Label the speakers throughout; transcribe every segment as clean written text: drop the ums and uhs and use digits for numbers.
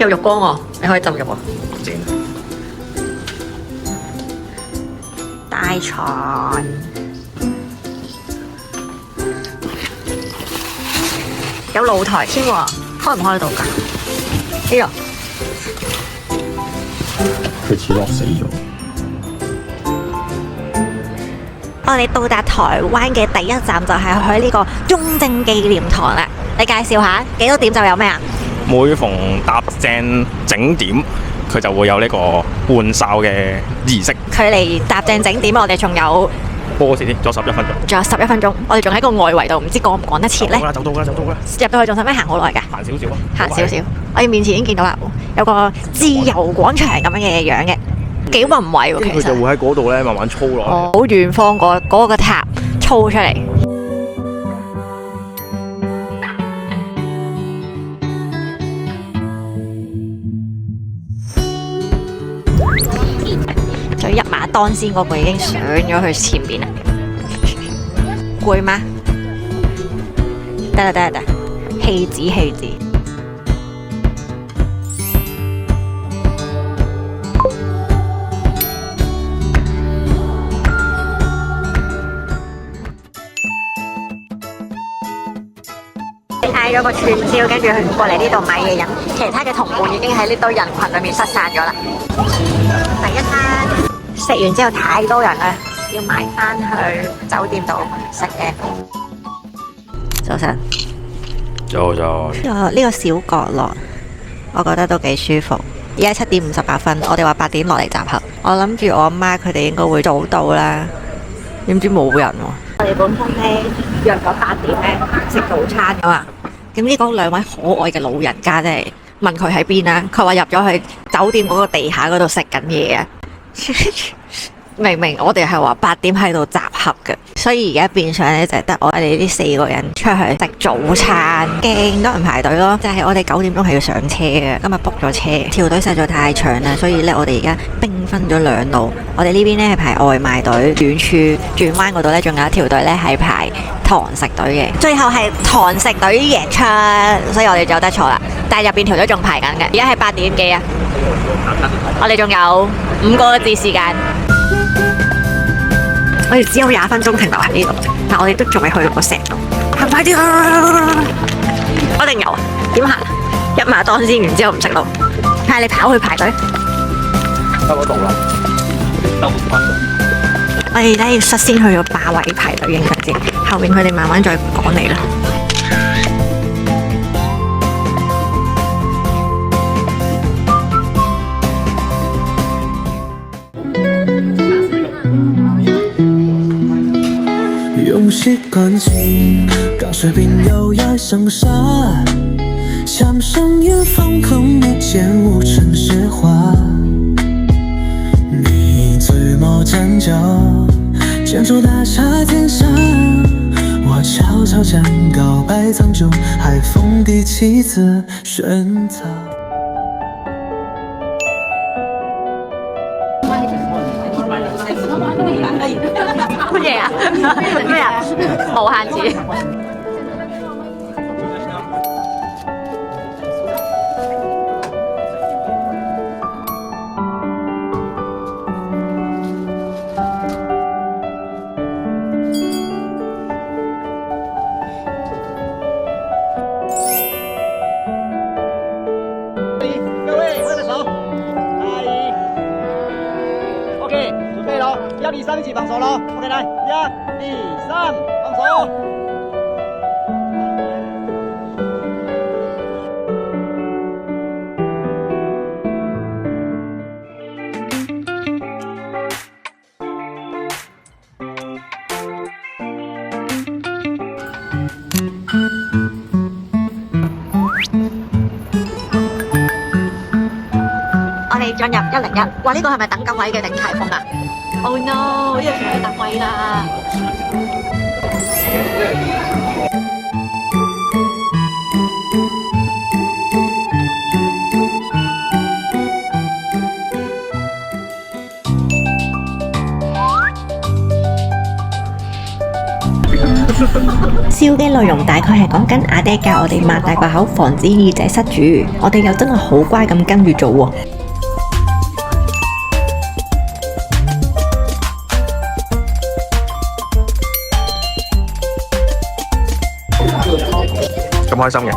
Speaker 1: 有浴缸喎，你可以浸浴喎。
Speaker 2: 正。
Speaker 1: 大床，有露台添喎，開唔開到㗎？呢度。
Speaker 2: 佢似落死咗。
Speaker 1: 我哋到達台灣嘅第一站就係去呢個中正紀念堂啦。你介紹下幾多點就有咩啊？
Speaker 2: 每逢搭正整點，佢就會有呢個換哨嘅儀式。
Speaker 1: 距離搭正整點，我哋仲有
Speaker 2: 波時啲，仲有11分鐘。
Speaker 1: 仲有11分鐘，我哋仲喺個外圍度，唔知趕唔趕得切呢？
Speaker 2: 走到啦，
Speaker 1: 入到去仲使咩行好耐㗎？
Speaker 2: 行少少啊，
Speaker 1: 行少少。我哋面前已經見到啦，有個自由廣場咁樣嘅樣嘅，幾宏偉喎其實。
Speaker 2: 佢就會喺嗰度咧慢慢操落。
Speaker 1: 好遠方嗰個塔操出嚟。就一馬當先嗰個已經上咗去前邊啦，攰嗎？得，棄子。嗌咗個串燒，跟住佢過嚟呢度買嘢飲，其他嘅同伴已經喺呢堆人群裏面失散咗啦。第一餐食完之後太多人啦，要買翻去酒店度食嘅。早晨，呢個小角落，我覺得都幾舒服。而家7點58分，我哋話8點落嚟集合。我諗住我阿媽佢哋應該會早到啦，點知冇人喎。我哋本身咧約咗8點咧食早餐噶嘛，咁呢嗰兩位可愛嘅老人家真係問佢喺邊啦，佢話入咗去酒店嗰個地下嗰度食緊嘢啊！明明我哋係話8點喺度集合嘅，所以而家變相咧就係得我哋呢4個人出去食早餐，勁多人排隊咯。就係我哋9點鐘係要上車嘅，今日 book 咗車，條隊實在太長啦，所以咧我哋而家兵分咗兩路。我哋呢邊咧係排外賣隊，遠處轉彎嗰度咧仲有一條隊咧係排堂食隊嘅，最後係堂食隊贏出，所以我哋就得錯啦。但係入邊條隊仲排緊嘅，而家係8點幾啊？我哋仲有5個字時間。我哋只有20分鐘停留喺呢度，但我哋都仲未去到個石度，行快啲啦！我定有啊？點行？一馬當先，然之後唔識路，睇下你跑去排隊。
Speaker 2: 得嗰度啦，兜翻。
Speaker 1: 我哋咧要率先去個霸位排隊影相先，後面佢哋慢慢再趕嚟啦。
Speaker 3: 用习惯性刚水平优雅上沙，像声音放空一件无尘雪花。你嘴毛沾脚，建筑大厦天下，我悄悄将告白藏进海风第7次选择。
Speaker 1: 乜嘢啊？咩啊？無限次。
Speaker 4: 各位挥个手，1、2 ，OK， 准备咯，1、2、3一起放手咯 ，OK， 来，1、2、3，放手。
Speaker 1: 我哋進入101，哇！呢個係咪等緊位嘅定齊風啊？Oh no！呢個全部等位啦。笑嘅內容大概係講緊阿爹教我哋擘大個口，防止耳仔塞住。我哋又真係好乖咁跟住做喎。
Speaker 2: 咁開心嘅。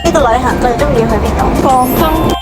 Speaker 1: 呢個旅行最中意去邊度？廣東。